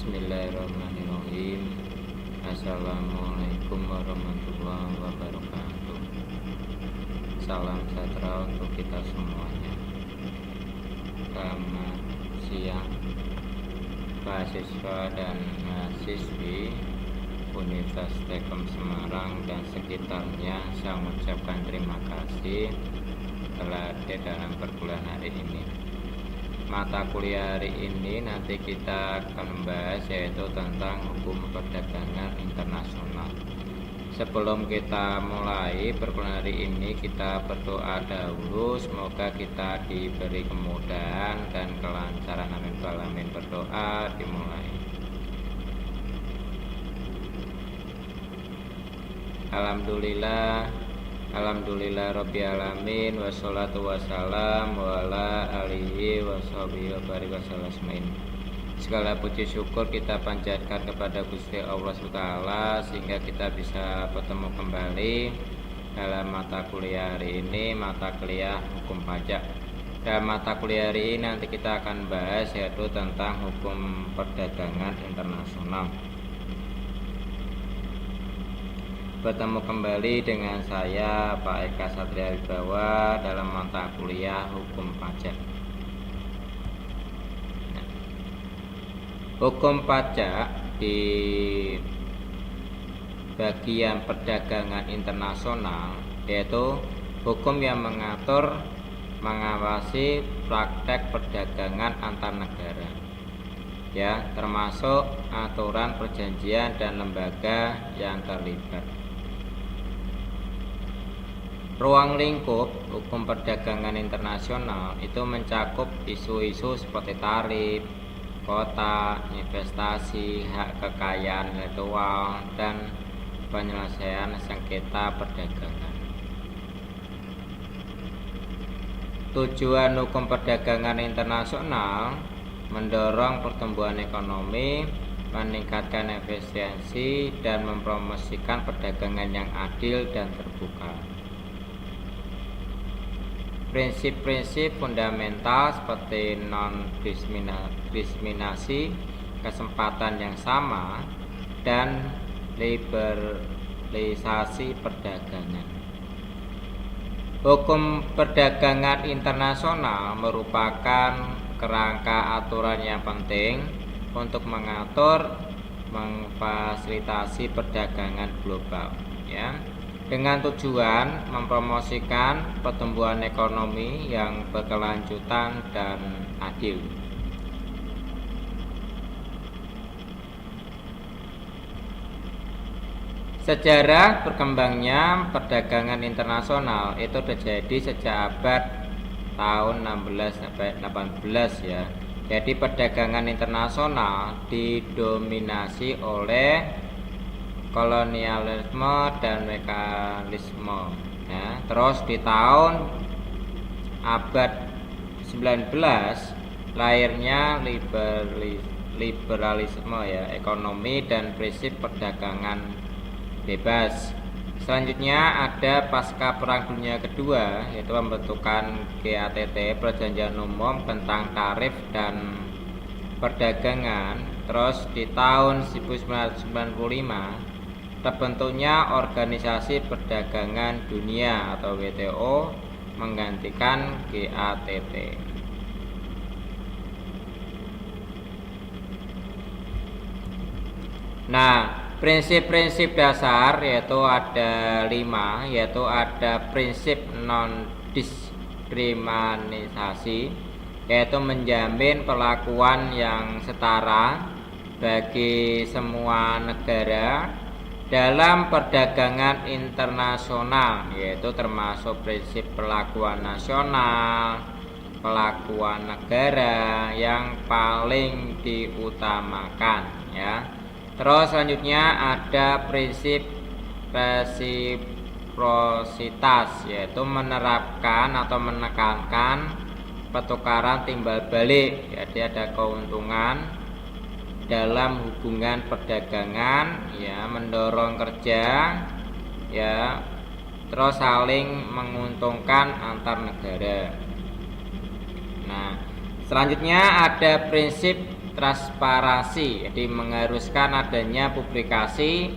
Bismillahirrahmanirrahim. Assalamualaikum warahmatullahi wabarakatuh. Salam sejahtera untuk kita semuanya. Selamat siang mahasiswa dan mahasiswi Universitas Tekkom Semarang dan sekitarnya. Saya mengucapkan terima kasih telah hadir dalam perkuliahan hari ini. Mata kuliah hari ini nanti kita akan membahas yaitu tentang hukum perdagangan internasional. Sebelum kita mulai perkuliahan hari ini, kita berdoa dahulu, semoga kita diberi kemudahan dan kelancaran. Amin. Alamin. Berdoa dimulai. Alhamdulillah Rabbil Alamin, wassalatu wassalam wa ala alihi washabihi wa barik wasallam. Segala puji syukur kita panjatkan kepada Gusti Allah SWT sehingga kita bisa bertemu kembali dalam mata kuliah hari ini, mata kuliah hukum pajak. Dalam mata kuliah hari ini nanti kita akan bahas yaitu tentang hukum perdagangan internasional. Bertemu kembali dengan saya Pak Eka Satria Wibawa dalam mata kuliah hukum pajak. Hukum pajak di bagian perdagangan internasional yaitu hukum yang mengatur mengawasi praktek perdagangan antar negara, ya, termasuk aturan perjanjian dan lembaga yang terlibat. Ruang lingkup hukum perdagangan internasional itu mencakup isu-isu seperti tarif, kota, investasi, hak kekayaan intelektual, dan penyelesaian sengketa perdagangan. Tujuan hukum perdagangan internasional mendorong pertumbuhan ekonomi, meningkatkan efisiensi, dan mempromosikan perdagangan yang adil dan terbuka. Prinsip-prinsip fundamental seperti non-diskriminasi, kesempatan yang sama, dan liberalisasi perdagangan. Hukum perdagangan internasional merupakan kerangka aturan yang penting untuk mengatur, memfasilitasi perdagangan global, ya, dengan tujuan mempromosikan pertumbuhan ekonomi yang berkelanjutan dan adil. Sejarah berkembangnya perdagangan internasional itu terjadi sejak abad tahun 16 sampai 18, ya. Jadi perdagangan internasional didominasi oleh kolonialisme dan mekanisme, ya. Terus di tahun abad 19 lahirnya liberalisme, ya, ekonomi dan prinsip perdagangan bebas. Selanjutnya ada pasca Perang Dunia Kedua, yaitu pembentukan GATT, Perjanjian Umum tentang Tarif dan Perdagangan. Terus di tahun 1995 terbentuknya Organisasi Perdagangan Dunia atau WTO menggantikan GATT. Nah, prinsip-prinsip dasar yaitu ada 5, yaitu ada prinsip non-diskriminasi, yaitu menjamin perlakuan yang setara bagi semua negara dalam perdagangan internasional, yaitu termasuk prinsip perlakuan nasional, perlakuan negara yang paling diutamakan, ya. Terus selanjutnya ada prinsip resiprositas, yaitu menerapkan atau menekankan pertukaran timbal balik, jadi ada keuntungan dalam hubungan perdagangan, ya, mendorong kerja, ya, terus saling menguntungkan antar negara. Nah, selanjutnya ada prinsip transparansi, jadi mengharuskan adanya publikasi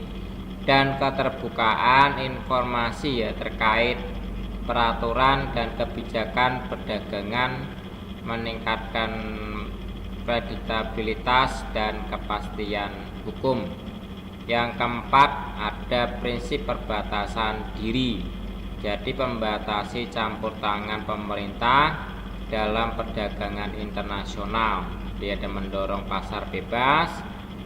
dan keterbukaan informasi ya terkait peraturan dan kebijakan perdagangan, meningkatkan kreditabilitas dan kepastian hukum. Yang keempat, ada prinsip perbatasan diri, jadi membatasi campur tangan pemerintah dalam perdagangan internasional. Dia ada mendorong pasar bebas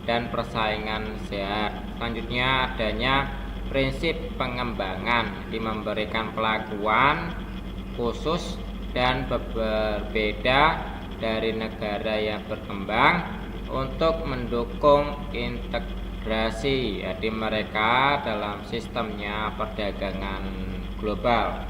dan persaingan sehat. Selanjutnya adanya prinsip pengembangan, di memberikan perlakuan khusus dan berbeda dari negara yang berkembang untuk mendukung integrasi, jadi mereka dalam sistemnya perdagangan global.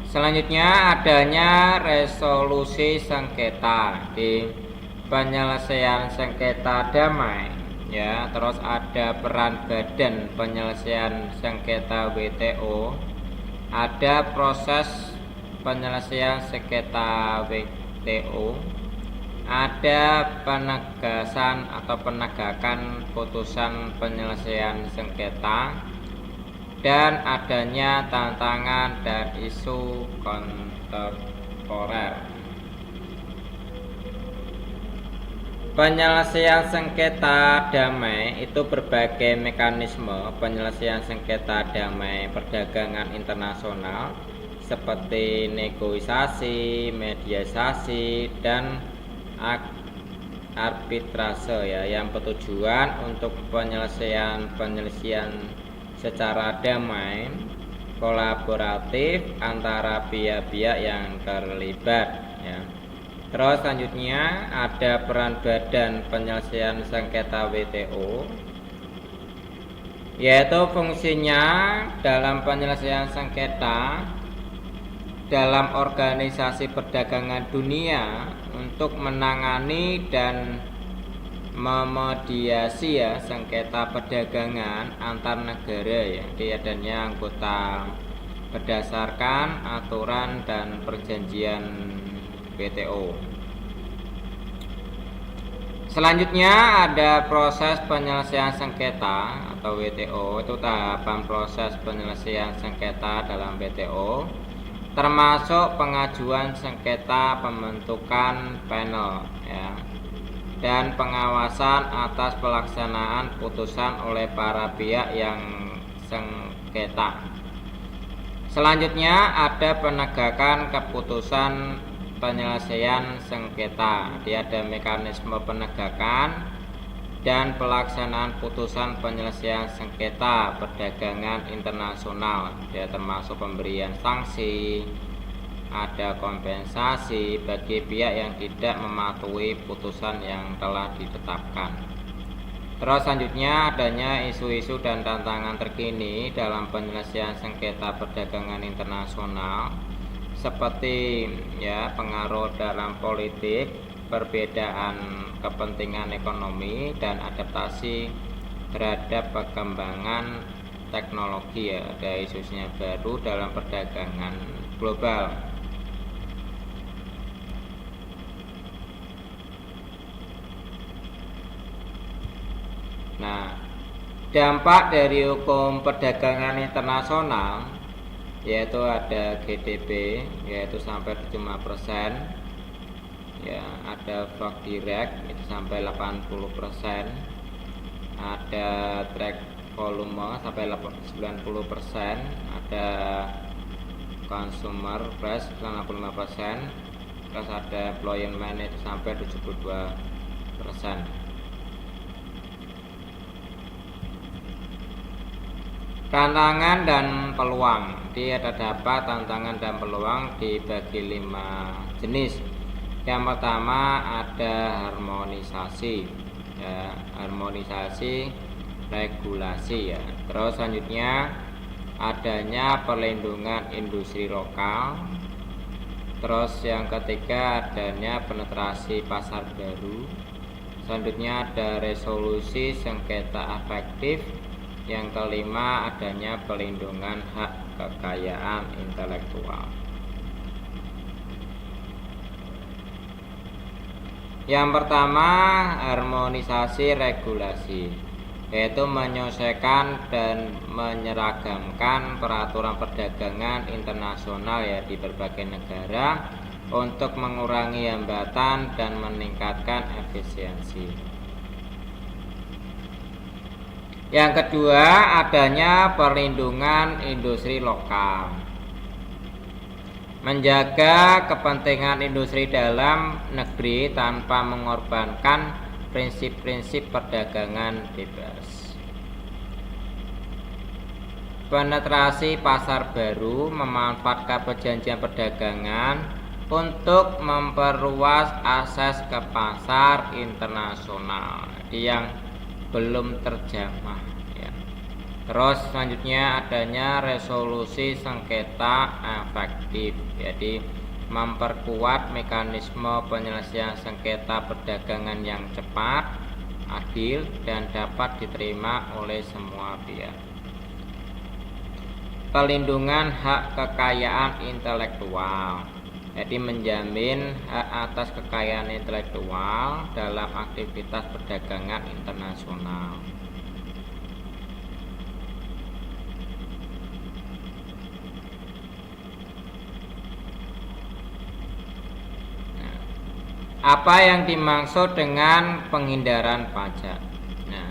Selanjutnya adanya resolusi sengketa, di penyelesaian sengketa damai ya. Terus ada peran badan penyelesaian sengketa WTO, ada proses penyelesaian sengketa WTO, ada penegasan atau penegakan putusan penyelesaian sengketa, dan adanya tantangan dan isu kontemporer. Penyelesaian sengketa damai itu berbagai mekanisme penyelesaian sengketa damai perdagangan internasional seperti negosiasi, mediasi, dan arbitrase ya, yang bertujuan untuk penyelesaian secara damai, kolaboratif antara pihak-pihak yang terlibat ya. Terus selanjutnya ada peran badan penyelesaian sengketa WTO, yaitu fungsinya dalam penyelesaian sengketa dalam organisasi perdagangan dunia untuk menangani dan memediasi ya sengketa perdagangan antar negara ya. Dia adanya anggota berdasarkan aturan dan perjanjian WTO. Selanjutnya ada proses penyelesaian sengketa atau WTO. Itu tahapan proses penyelesaian sengketa dalam WTO, termasuk pengajuan sengketa, pembentukan panel ya, dan pengawasan atas pelaksanaan putusan oleh para pihak yang sengketa. Selanjutnya ada penegakan keputusan penyelesaian sengketa. Dia ada mekanisme penegakan dan pelaksanaan putusan penyelesaian sengketa perdagangan internasional. Dia termasuk pemberian sanksi, ada kompensasi bagi pihak yang tidak mematuhi putusan yang telah ditetapkan. Terus selanjutnya adanya isu-isu dan tantangan terkini dalam penyelesaian sengketa perdagangan internasional, seperti ya pengaruh dalam politik, perbedaan kepentingan ekonomi, dan adaptasi terhadap perkembangan teknologi ya. Ada isu-isunya baru dalam perdagangan global. Nah, dampak dari hukum perdagangan internasional yaitu ada GDP yaitu sampai 75% ya, ada flow direct itu sampai 80%, ada trade volume sampai 90%, ada consumer price 65%, terus ada employment itu sampai 72%. Tantangan dan peluang. Dia terdapat tantangan dan peluang dibagi 5 jenis. Yang pertama ada harmonisasi ya, harmonisasi regulasi ya. Terus selanjutnya adanya perlindungan industri lokal. Terus yang ketiga adanya penetrasi pasar baru. Selanjutnya ada resolusi sengketa efektif Yang kelima, adanya pelindungan hak kekayaan intelektual. Yang pertama, harmonisasi regulasi, yaitu menyesuaikan dan menyeragamkan peraturan perdagangan internasional ya di berbagai negara untuk mengurangi hambatan dan meningkatkan efisiensi. Yang kedua, adanya perlindungan industri lokal, menjaga kepentingan industri dalam negeri tanpa mengorbankan prinsip-prinsip perdagangan bebas. Penetrasi pasar baru, memanfaatkan perjanjian perdagangan untuk memperluas akses ke pasar internasional yang belum terjamah ya. Terus selanjutnya adanya resolusi sengketa efektif, jadi memperkuat mekanisme penyelesaian sengketa perdagangan yang cepat, adil, dan dapat diterima oleh semua pihak. Pelindungan hak kekayaan intelektual, jadi menjamin hak atas kekayaan intelektual dalam aktivitas perdagangan internasional. Nah, apa yang dimaksud dengan penghindaran pajak? Nah,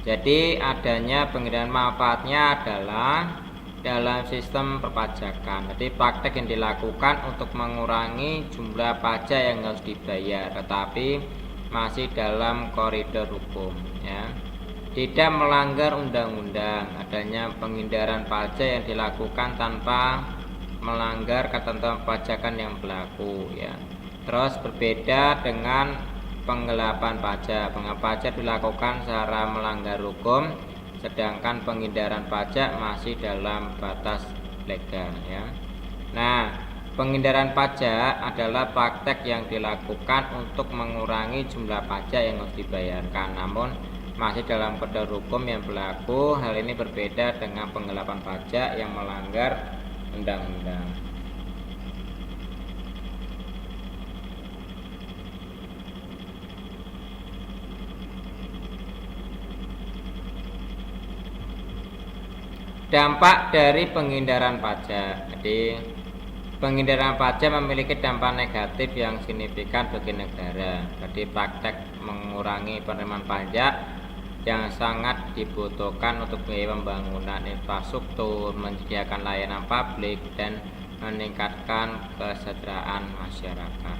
jadi adanya penghindaran manfaatnya adalah dalam sistem perpajakan. Jadi praktek yang dilakukan untuk mengurangi jumlah pajak yang harus dibayar, tetapi masih dalam koridor hukum ya. Tidak melanggar undang-undang. Adanya penghindaran pajak yang dilakukan tanpa melanggar ketentuan pajakan yang berlaku ya. Terus berbeda dengan penggelapan pajak. Penggelapan pajak dilakukan secara melanggar hukum, sedangkan penghindaran pajak masih dalam batas legal ya. Nah, penghindaran pajak adalah praktek yang dilakukan untuk mengurangi jumlah pajak yang harus dibayarkan, namun masih dalam koridor hukum yang berlaku. Hal ini berbeda dengan penggelapan pajak yang melanggar undang-undang. Dampak dari penghindaran pajak. Jadi penghindaran pajak memiliki dampak negatif yang signifikan bagi negara. Jadi praktek mengurangi penerimaan pajak yang sangat dibutuhkan untuk biaya pembangunan infrastruktur, menyediakan layanan publik, dan meningkatkan kesejahteraan masyarakat.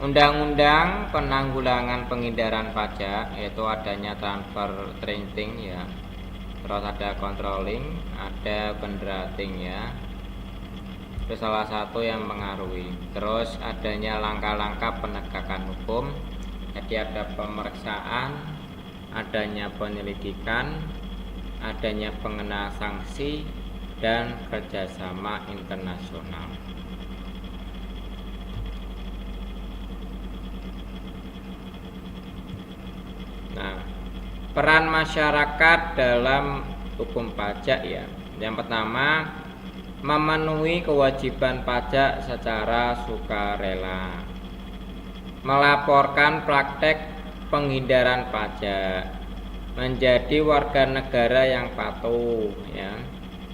Undang-undang penanggulangan penghindaran pajak, yaitu adanya transfer tracing ya, terus ada controlling, ada underwriting ya, itu salah satu yang mengaruhi. Terus adanya langkah-langkah penegakan hukum, jadi ada pemeriksaan, adanya penyelidikan, adanya pengenaan sanksi, dan kerjasama internasional. Nah, peran masyarakat dalam hukum pajak ya. Yang pertama, memenuhi kewajiban pajak secara sukarela, melaporkan praktek penghindaran pajak, menjadi warga negara yang patuh ya,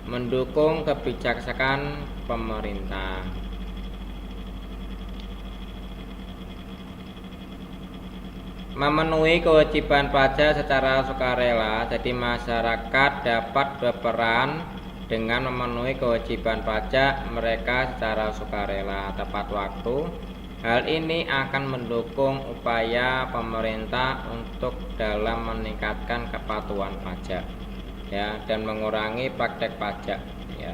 mendukung kebijakan pemerintah. Memenuhi kewajiban pajak secara sukarela, jadi masyarakat dapat berperan dengan memenuhi kewajiban pajak mereka secara sukarela tepat waktu. Hal ini akan mendukung upaya pemerintah untuk dalam meningkatkan kepatuhan pajak ya, dan mengurangi praktek pajak ya.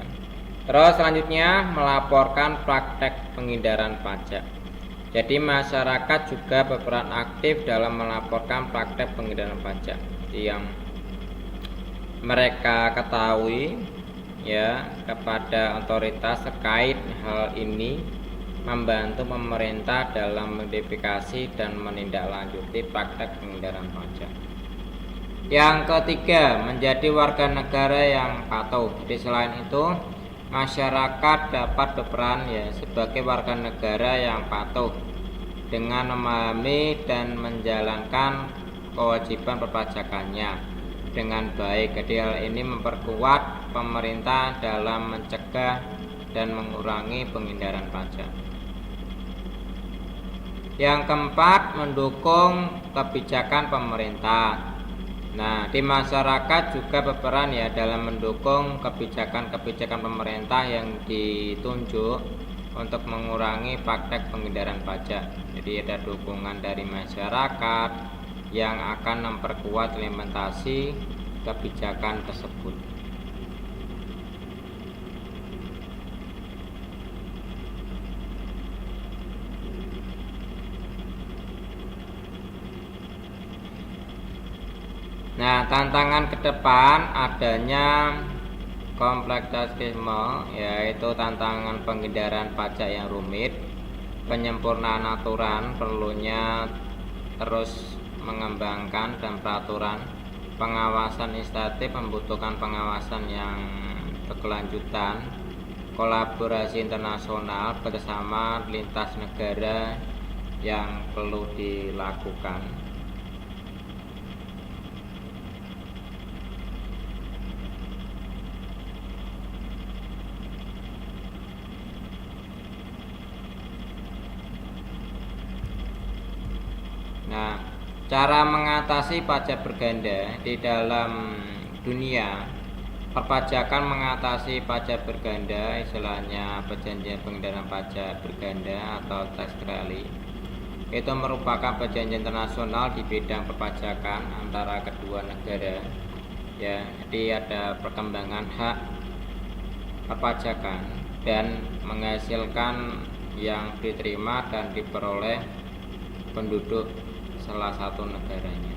Terus selanjutnya melaporkan praktek penghindaran pajak. Jadi masyarakat juga berperan aktif dalam melaporkan praktek penghindaran pajak yang mereka ketahui ya kepada otoritas terkait hal ini membantu pemerintah dalam modifikasi dan menindaklanjuti praktek pengindaran pajak. Yang ketiga, menjadi warga negara yang patuh. Jadi selain itu, masyarakat dapat berperan sebagai warga negara yang patuh dengan memahami dan menjalankan kewajiban perpajakannya dengan baik. Jadi hal ini memperkuat pemerintah dalam mencegah dan mengurangi pengindaran pajak. Yang keempat, mendukung kebijakan pemerintah. Nah, di masyarakat juga berperan dalam mendukung kebijakan-kebijakan pemerintah yang ditunjuk untuk mengurangi praktek pengindaran pajak. Jadi ada dukungan dari masyarakat yang akan memperkuat implementasi kebijakan tersebut. Nah, tantangan ke depan adanya kompleksitasme, yaitu tantangan pengindaran pajak yang rumit, penyempurnaan aturan perlunya terus mengembangkan, dan peraturan pengawasan instansi membutuhkan pengawasan yang berkelanjutan, kolaborasi internasional bersama lintas negara yang perlu dilakukan. Nah, cara mengatasi pajak berganda di dalam dunia perpajakan, mengatasi pajak berganda, istilahnya perjanjian pengindaran pajak berganda atau tax rally, itu merupakan perjanjian internasional di bidang perpajakan antara kedua negara. Jadi ada perkembangan hak perpajakan dan menghasilkan yang diterima dan diperoleh penduduk salah satu negaranya.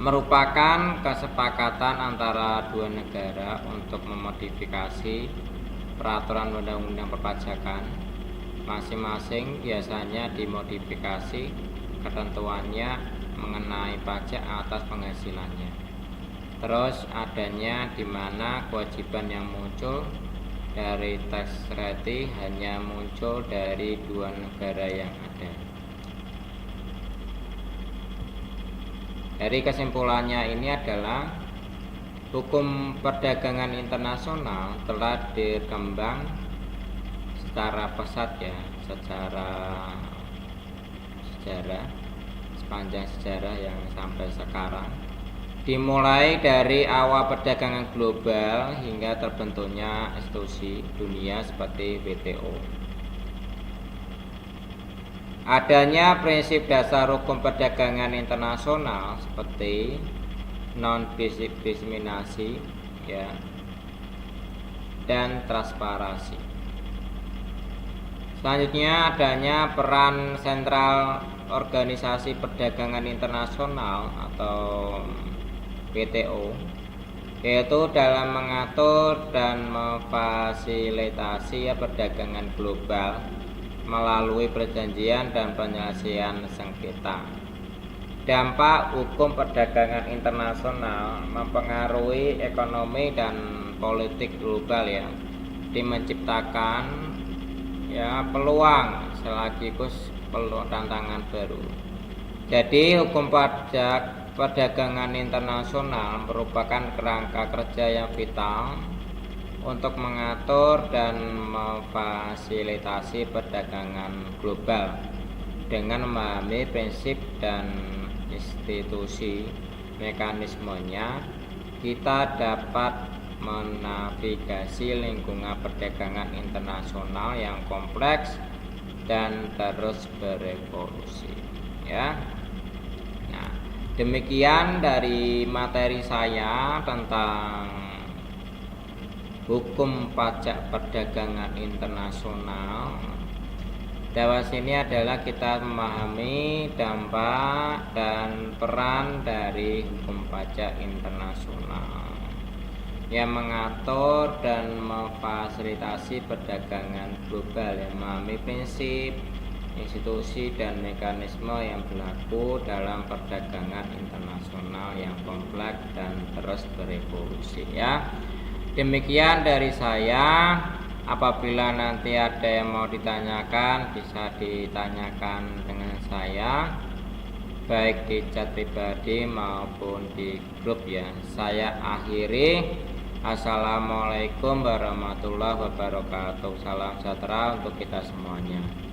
Merupakan kesepakatan antara dua negara untuk memodifikasi peraturan undang-undang perpajakan masing-masing. Biasanya dimodifikasi ketentuannya mengenai pajak atas penghasilannya. Terus adanya di mana kewajiban yang muncul dari tax rate hanya muncul dari dua negara yang ada. Dari kesimpulannya ini adalah hukum perdagangan internasional telah berkembang secara pesat secara sepanjang sejarah yang sampai sekarang, dimulai dari awal perdagangan global hingga terbentuknya institusi dunia seperti WTO. Adanya prinsip dasar hukum perdagangan internasional seperti non-diskriminasi dan transparansi. Selanjutnya adanya peran sentral Organisasi Perdagangan Internasional atau WTO, yaitu dalam mengatur dan memfasilitasi perdagangan global melalui perjanjian dan penyelesaian sengketa. Dampak hukum perdagangan internasional mempengaruhi ekonomi dan politik global menciptakan peluang sekaligus tantangan baru. Jadi hukum pajak perdagangan internasional merupakan kerangka kerja yang vital untuk mengatur dan memfasilitasi perdagangan global. Dengan memahami prinsip dan institusi mekanismenya, kita dapat menavigasi lingkungan perdagangan internasional yang kompleks dan terus berevolusi. Nah, demikian dari materi saya tentang hukum pajak perdagangan internasional. Dari sini adalah kita memahami dampak dan peran dari hukum pajak internasional. yang mengatur dan memfasilitasi perdagangan global, yang memahami prinsip, institusi, dan mekanisme yang berlaku dalam perdagangan internasional yang kompleks dan terus berevolusi ya. Demikian dari saya. Apabila nanti ada yang mau ditanyakan, bisa ditanyakan dengan saya, baik di chat pribadi maupun di grup ya. Saya akhiri. Assalamualaikum warahmatullahi wabarakatuh. Salam sejahtera untuk kita semuanya.